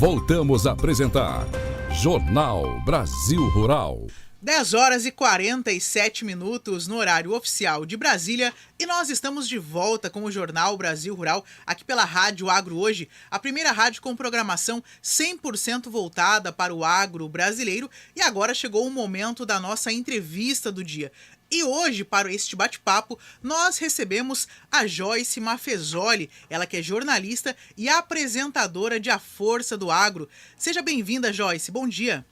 Voltamos a apresentar Jornal Brasil Rural. 10 horas e 47 minutos no horário oficial de Brasília e nós estamos de volta com o Jornal Brasil Rural aqui pela Rádio Agro Hoje, a primeira rádio com programação 100% voltada para o agro brasileiro, e agora chegou o momento da nossa entrevista do dia. E hoje, para este bate-papo, nós recebemos a Joyce Maffezoli, ela que é jornalista e apresentadora de A Força do Agro. Seja bem-vinda, Joyce, bom dia.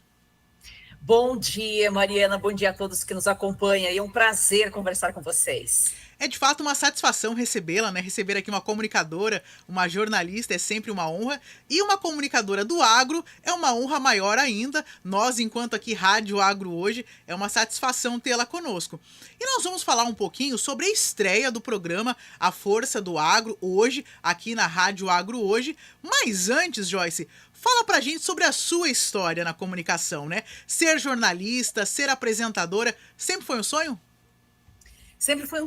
Bom dia, Mariana. Bom dia a todos que nos acompanham. É um prazer conversar com vocês. É de fato uma satisfação recebê-la, né? Receber aqui uma comunicadora, uma jornalista é sempre uma honra. E uma comunicadora do agro é uma honra maior ainda. Nós, enquanto aqui Rádio Agro Hoje, é uma satisfação tê-la conosco. E nós vamos falar um pouquinho sobre a estreia do programa A Força do Agro, hoje, aqui na Rádio Agro Hoje. Mas antes, Joyce, fala pra gente sobre a sua história na comunicação, né? Ser jornalista, ser apresentadora, sempre foi um sonho? Sempre foi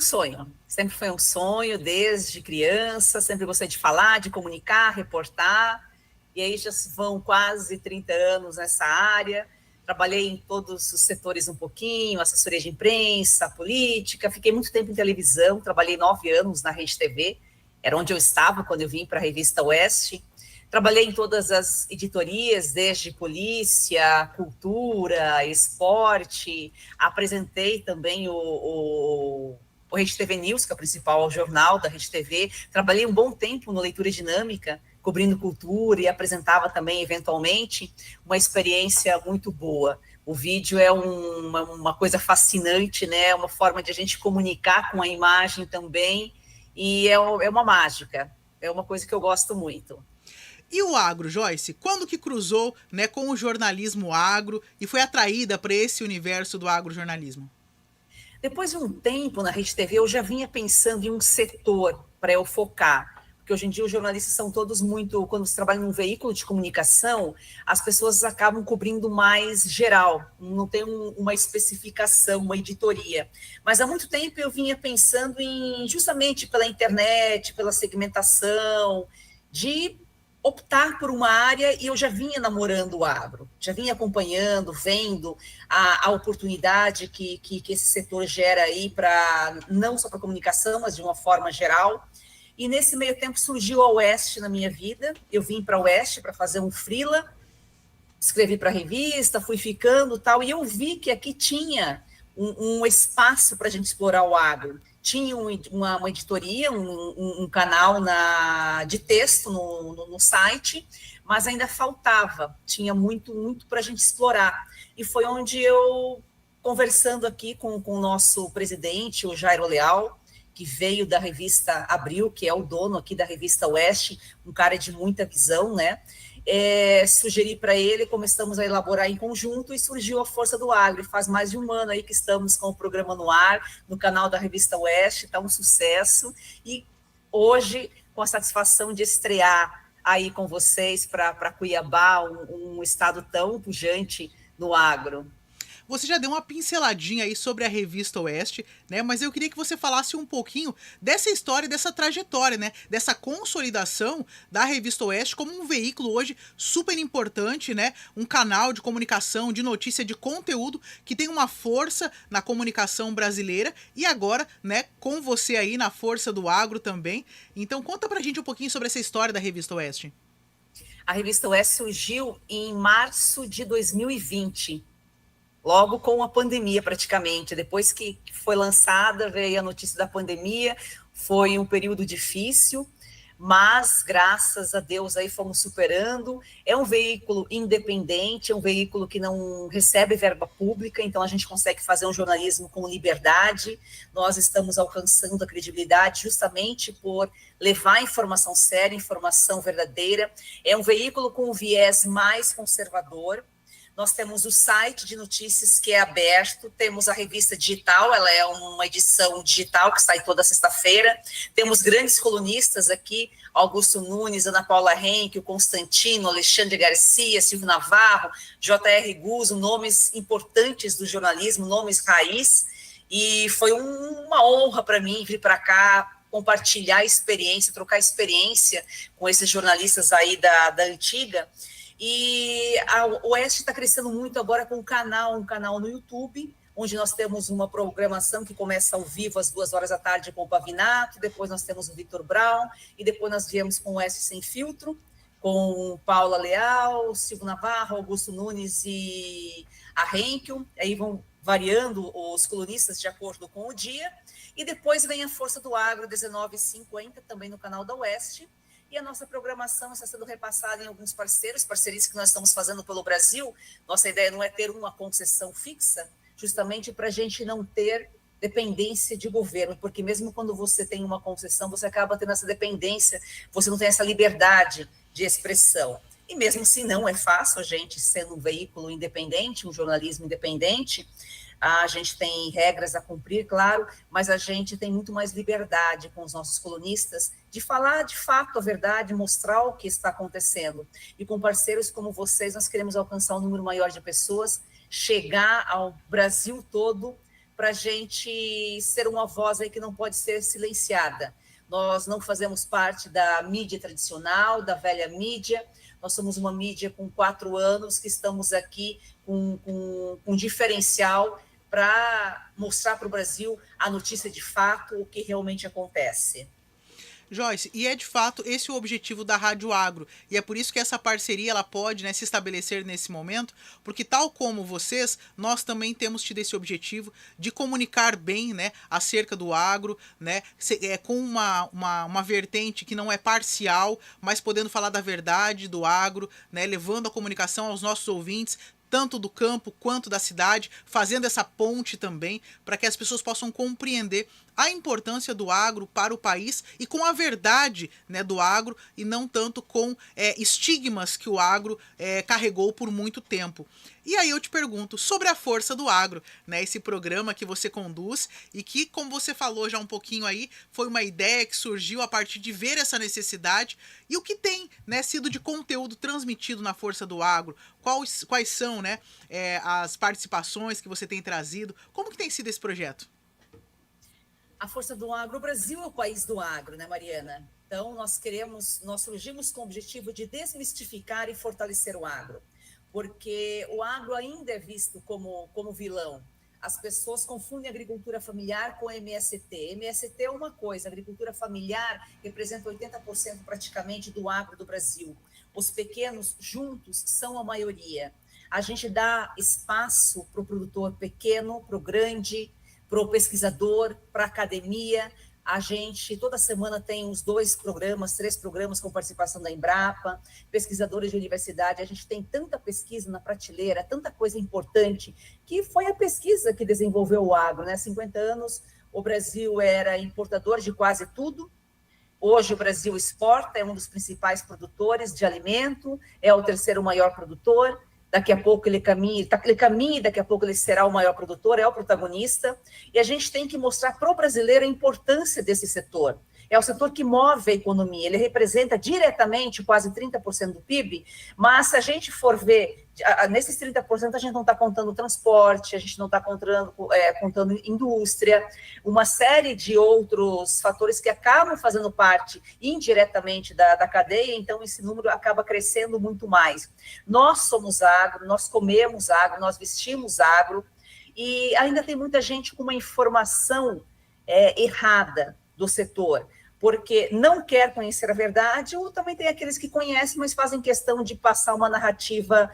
um sonho desde criança, sempre gostei de falar, de comunicar, reportar, e aí já vão quase 30 anos nessa área, trabalhei em todos os setores um pouquinho, assessoria de imprensa, política, fiquei muito tempo em televisão, trabalhei 9 anos na Rede TV, era onde eu estava quando eu vim para a Revista Oeste. Trabalhei em todas as editorias, desde polícia, cultura, esporte. Apresentei também o Rede TV News, que é o principal jornal da Rede TV. Trabalhei um bom tempo no Leitura Dinâmica, cobrindo cultura, e apresentava também, eventualmente, uma experiência muito boa. O vídeo é uma coisa fascinante, né? Uma forma de a gente comunicar com a imagem também, e é uma mágica, é uma coisa que eu gosto muito. E o agro, Joyce? Quando que cruzou, né, com o jornalismo agro e foi atraída para esse universo do agrojornalismo? Depois de um tempo na Rede TV, eu já vinha pensando em um setor para eu focar, porque hoje em dia os jornalistas são todos muito, quando você trabalha num veículo de comunicação, as pessoas acabam cobrindo mais geral, não tem uma especificação, uma editoria. Mas há muito tempo eu vinha pensando em, justamente pela internet, pela segmentação, de optar por uma área, e eu já vinha namorando o agro, já vinha acompanhando, vendo a oportunidade que esse setor gera aí, não só para a comunicação, mas de uma forma geral. E nesse meio tempo surgiu a Oeste na minha vida, eu vim para a Oeste para fazer um freela, escrevi para a revista, fui ficando tal, e eu vi que aqui tinha um espaço para a gente explorar o agro. Tinha uma editoria, um canal de texto no site, mas ainda faltava, tinha muito para a gente explorar. E foi onde eu, conversando aqui com o nosso presidente, o Jairo Leal, que veio da revista Abril, que é o dono aqui da revista Oeste, um cara de muita visão, né? Sugeri para ele, começamos a elaborar em conjunto e surgiu a Força do Agro. E faz mais de um ano aí que estamos com o programa no ar, no canal da Revista Oeste, está um sucesso. E hoje, com a satisfação de estrear aí com vocês para Cuiabá, um estado tão pujante no agro. Você já deu uma pinceladinha aí sobre a Revista Oeste, né? Mas eu queria que você falasse um pouquinho dessa história, dessa trajetória, né? Dessa consolidação da Revista Oeste como um veículo hoje super importante, né? Um canal de comunicação, de notícia, de conteúdo que tem uma força na comunicação brasileira e agora, né? Com você aí na Força do Agro também. Então conta pra gente um pouquinho sobre essa história da Revista Oeste. A Revista Oeste surgiu em março de 2020. Logo com a pandemia, praticamente. Depois que foi lançada, veio a notícia da pandemia, foi um período difícil, mas, graças a Deus, aí fomos superando. É um veículo independente, é um veículo que não recebe verba pública, então a gente consegue fazer um jornalismo com liberdade. Nós estamos alcançando a credibilidade justamente por levar informação séria, informação verdadeira. É um veículo com um viés mais conservador. Nós temos o site de notícias que é aberto, temos a revista digital, ela é uma edição digital que sai toda sexta-feira, temos grandes colunistas aqui, Augusto Nunes, Ana Paula Henke, o Constantino, Alexandre Garcia, Silvio Navarro, J.R. Guzzo, nomes importantes do jornalismo, nomes raiz, e foi uma honra para mim vir para cá, compartilhar experiência, trocar experiência com esses jornalistas aí da antiga. E a Oeste está crescendo muito agora com um canal no YouTube, onde nós temos uma programação que começa ao vivo às 2 horas da tarde com o Pavinato, depois nós temos o Vitor Brown, e depois nós viemos com o Oeste Sem Filtro, com Paula Leal, Silvio Navarro, Augusto Nunes e a Henkel, aí vão variando os colunistas de acordo com o dia, e depois vem a Força do Agro, 19h50, também no canal da Oeste, e a nossa programação está sendo repassada em alguns parcerias que nós estamos fazendo pelo Brasil. Nossa ideia não é ter uma concessão fixa, justamente para a gente não ter dependência de governo, porque mesmo quando você tem uma concessão, você acaba tendo essa dependência, você não tem essa liberdade de expressão. E mesmo assim não é fácil, a gente sendo um veículo independente, um jornalismo independente, a gente tem regras a cumprir, claro, mas a gente tem muito mais liberdade com os nossos colunistas de falar de fato a verdade, mostrar o que está acontecendo. E com parceiros como vocês, nós queremos alcançar um número maior de pessoas, chegar ao Brasil todo, para a gente ser uma voz aí que não pode ser silenciada. Nós não fazemos parte da mídia tradicional, da velha mídia, nós somos uma mídia com 4 anos que estamos aqui com um diferencial para mostrar para o Brasil a notícia de fato, o que realmente acontece. Joyce, e é de fato esse o objetivo da Rádio Agro, e é por isso que essa parceria ela pode, né, se estabelecer nesse momento, porque tal como vocês, nós também temos tido esse objetivo de comunicar bem, né, acerca do agro, né, com uma vertente que não é parcial, mas podendo falar da verdade do agro, né, levando a comunicação aos nossos ouvintes, tanto do campo quanto da cidade, fazendo essa ponte também, para que as pessoas possam compreender a importância do agro para o país e com a verdade, né, do agro, e não tanto com estigmas que o agro carregou por muito tempo. E aí eu te pergunto sobre a Força do Agro, né, esse programa que você conduz e que, como você falou já um pouquinho aí, foi uma ideia que surgiu a partir de ver essa necessidade e o que tem, né, sido de conteúdo transmitido na Força do Agro, quais são, né, as participações que você tem trazido, como que tem sido esse projeto? A Força do Agro, o Brasil é o país do agro, né, Mariana? Então, nós surgimos com o objetivo de desmistificar e fortalecer o agro, porque o agro ainda é visto como vilão. As pessoas confundem agricultura familiar com MST. MST é uma coisa, a agricultura familiar representa 80% praticamente do agro do Brasil. Os pequenos juntos são a maioria. A gente dá espaço para o produtor pequeno, para o grande, para o pesquisador, para a academia. A gente, toda semana, tem uns 3 programas com participação da Embrapa, pesquisadores de universidade. A gente tem tanta pesquisa na prateleira, tanta coisa importante, que foi a pesquisa que desenvolveu o agro, né? Há 50 anos, o Brasil era importador de quase tudo. Hoje, o Brasil exporta, é um dos principais produtores de alimento, é o 3º maior produtor. Daqui a pouco ele caminha e daqui a pouco ele será o maior produtor, é o protagonista, e a gente tem que mostrar para o brasileiro a importância desse setor. É o setor que move a economia, ele representa diretamente quase 30% do PIB, mas se a gente for ver, nesses 30% a gente não está contando transporte, a gente não está contando indústria, uma série de outros fatores que acabam fazendo parte indiretamente da cadeia, então esse número acaba crescendo muito mais. Nós somos agro, nós comemos agro, nós vestimos agro, e ainda tem muita gente com uma informação errada do setor, porque não quer conhecer a verdade, ou também tem aqueles que conhecem, mas fazem questão de passar uma narrativa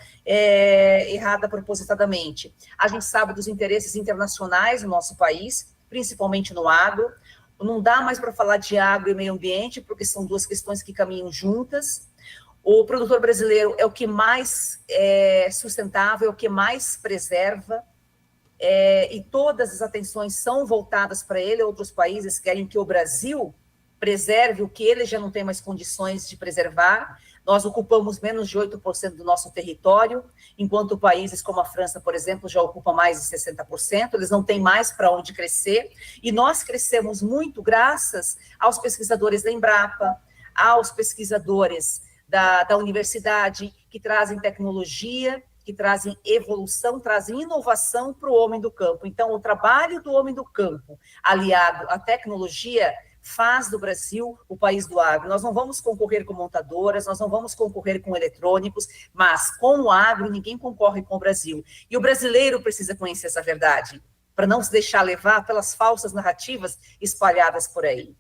errada propositadamente. A gente sabe dos interesses internacionais no nosso país, principalmente no agro. Não dá mais para falar de agro e meio ambiente, porque são 2 questões que caminham juntas. O produtor brasileiro é o que mais é sustentável, é o que mais preserva, e todas as atenções são voltadas para ele. Outros países querem que o Brasil preserve o que ele já não tem mais condições de preservar. Nós ocupamos menos de 8% do nosso território, enquanto países como a França, por exemplo, já ocupam mais de 60%, eles não têm mais para onde crescer, e nós crescemos muito graças aos pesquisadores da Embrapa, aos pesquisadores da universidade, que trazem tecnologia, que trazem evolução, trazem inovação para o homem do campo. Então, o trabalho do homem do campo, aliado à tecnologia, faz do Brasil o país do agro. Nós não vamos concorrer com montadoras, nós não vamos concorrer com eletrônicos, mas com o agro ninguém concorre com o Brasil. E o brasileiro precisa conhecer essa verdade, para não se deixar levar pelas falsas narrativas espalhadas por aí.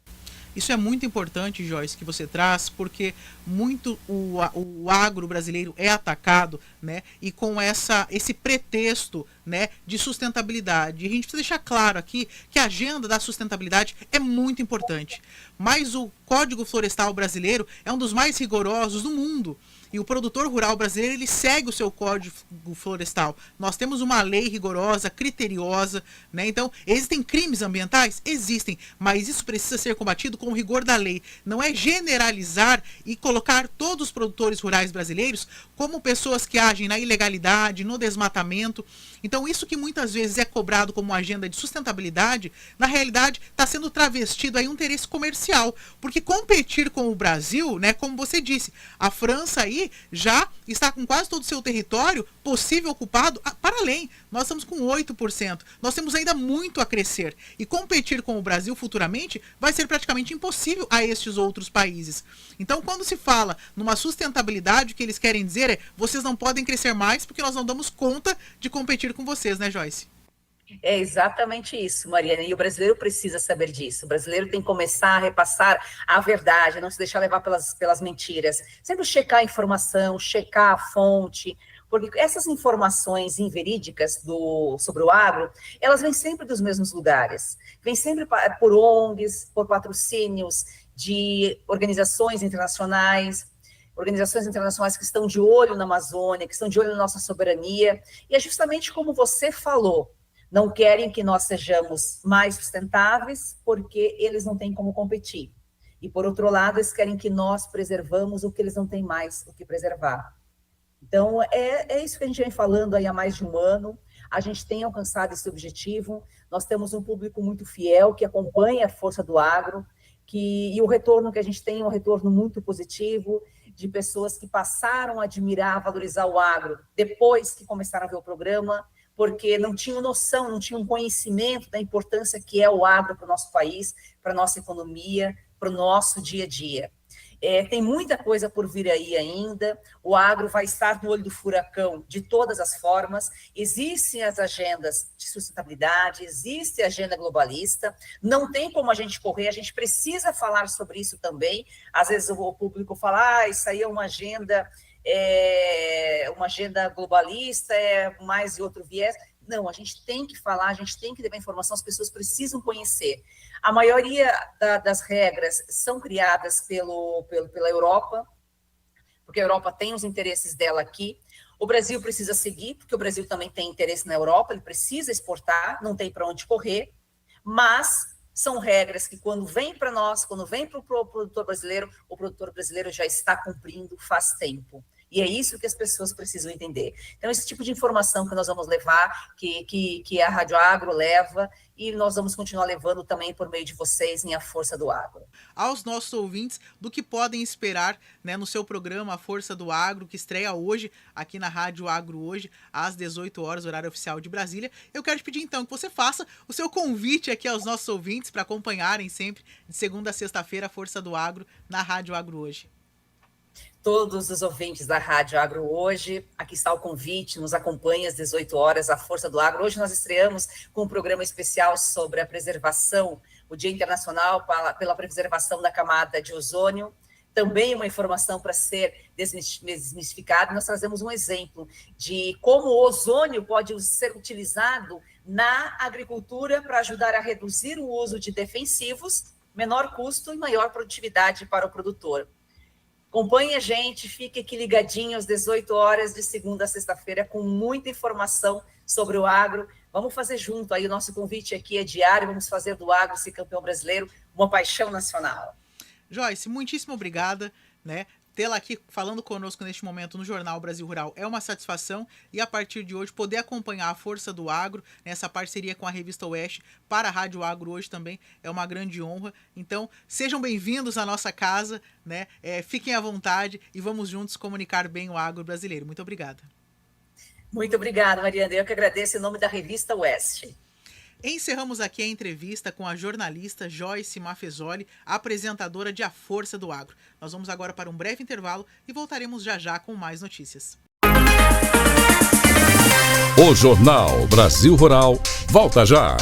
Isso é muito importante, Joyce, que você traz, porque muito o agro brasileiro é atacado, né? E com esse pretexto, né, de sustentabilidade. E a gente precisa deixar claro aqui que a agenda da sustentabilidade é muito importante. Mas o Código Florestal brasileiro é um dos mais rigorosos do mundo. E o produtor rural brasileiro, ele segue o seu código florestal. Nós temos uma lei rigorosa, criteriosa, né? Então, existem crimes ambientais? Existem, mas isso precisa ser combatido com o rigor da lei. Não é generalizar e colocar todos os produtores rurais brasileiros como pessoas que agem na ilegalidade, no desmatamento. Então, isso que muitas vezes é cobrado como uma agenda de sustentabilidade, na realidade, está sendo travestido aí um interesse comercial. Porque competir com o Brasil, né, como você disse, a França aí já está com quase todo o seu território possível ocupado para além. Nós estamos com 8%. Nós temos ainda muito a crescer. E competir com o Brasil futuramente vai ser praticamente impossível a estes outros países. Então, quando se fala numa sustentabilidade, o que eles querem dizer é: vocês não podem crescer mais porque nós não damos conta de competir com vocês, né, Joyce? É exatamente isso, Mariana, e o brasileiro precisa saber disso. O brasileiro tem que começar a repassar a verdade, não se deixar levar pelas mentiras. Sempre checar a informação, checar a fonte, porque essas informações inverídicas sobre o agro, elas vêm sempre dos mesmos lugares. Vêm sempre por ONGs, por patrocínios de organizações internacionais que estão de olho na Amazônia, que estão de olho na nossa soberania, e é justamente como você falou, não querem que nós sejamos mais sustentáveis, porque eles não têm como competir. E, por outro lado, eles querem que nós preservamos o que eles não têm mais o que preservar. Então, é isso que a gente vem falando aí há mais de um ano. A gente tem alcançado esse objetivo. Nós temos um público muito fiel, que acompanha a força do agro, e o retorno que a gente tem é um retorno muito positivo, de pessoas que passaram a admirar, valorizar o agro, depois que começaram a ver o programa, porque não tinham noção, não tinham conhecimento da importância que é o agro para o nosso país, para a nossa economia, para o nosso dia a dia. Tem muita coisa por vir aí ainda, o agro vai estar no olho do furacão de todas as formas, existem as agendas de sustentabilidade, existe a agenda globalista, não tem como a gente correr, a gente precisa falar sobre isso também. Às vezes o público fala, isso aí é uma agenda globalista, é mais de outro viés. Não, a gente tem que falar, a gente tem que levar informação, as pessoas precisam conhecer. A maioria das regras são criadas pela Europa, porque a Europa tem os interesses dela aqui. O Brasil precisa seguir, porque o Brasil também tem interesse na Europa, ele precisa exportar, não tem para onde correr, mas são regras que, quando vem para nós, quando vem para o produtor brasileiro já está cumprindo faz tempo. E é isso que as pessoas precisam entender. Então, esse tipo de informação que nós vamos levar, que a Rádio Agro leva, e nós vamos continuar levando também por meio de vocês em A Força do Agro. Aos nossos ouvintes do que podem esperar, né, no seu programa A Força do Agro, que estreia hoje aqui na Rádio Agro hoje, às 18 horas, horário oficial de Brasília. Eu quero te pedir então que você faça o seu convite aqui aos nossos ouvintes para acompanharem sempre, de segunda a sexta-feira, A Força do Agro na Rádio Agro hoje. Todos os ouvintes da Rádio Agro hoje, aqui está o convite, nos acompanhe às 18 horas, A Força do Agro. Hoje nós estreamos com um programa especial sobre a preservação, o Dia Internacional pela Preservação da Camada de Ozônio. Também uma informação para ser desmistificada. Nós trazemos um exemplo de como o ozônio pode ser utilizado na agricultura para ajudar a reduzir o uso de defensivos, menor custo e maior produtividade para o produtor. Acompanhe a gente, fique aqui ligadinho às 18 horas de segunda a sexta-feira com muita informação sobre o agro. Vamos fazer junto, aí o nosso convite aqui é diário, vamos fazer do agro esse campeão brasileiro uma paixão nacional. Joyce, muitíssimo obrigada, né? Tê-la aqui falando conosco neste momento no Jornal Brasil Rural é uma satisfação, e a partir de hoje poder acompanhar a Força do Agro nessa parceria com a Revista Oeste para a Rádio Agro hoje também é uma grande honra. Então sejam bem-vindos à nossa casa, né? Fiquem à vontade e vamos juntos comunicar bem o agro brasileiro. Muito obrigada. Muito obrigada, Mariana. Eu que agradeço em nome da Revista Oeste. Encerramos aqui a entrevista com a jornalista Joyce Maffezoli, apresentadora de A Força do Agro. Nós vamos agora para um breve intervalo e voltaremos já já com mais notícias. O Jornal Brasil Rural volta já.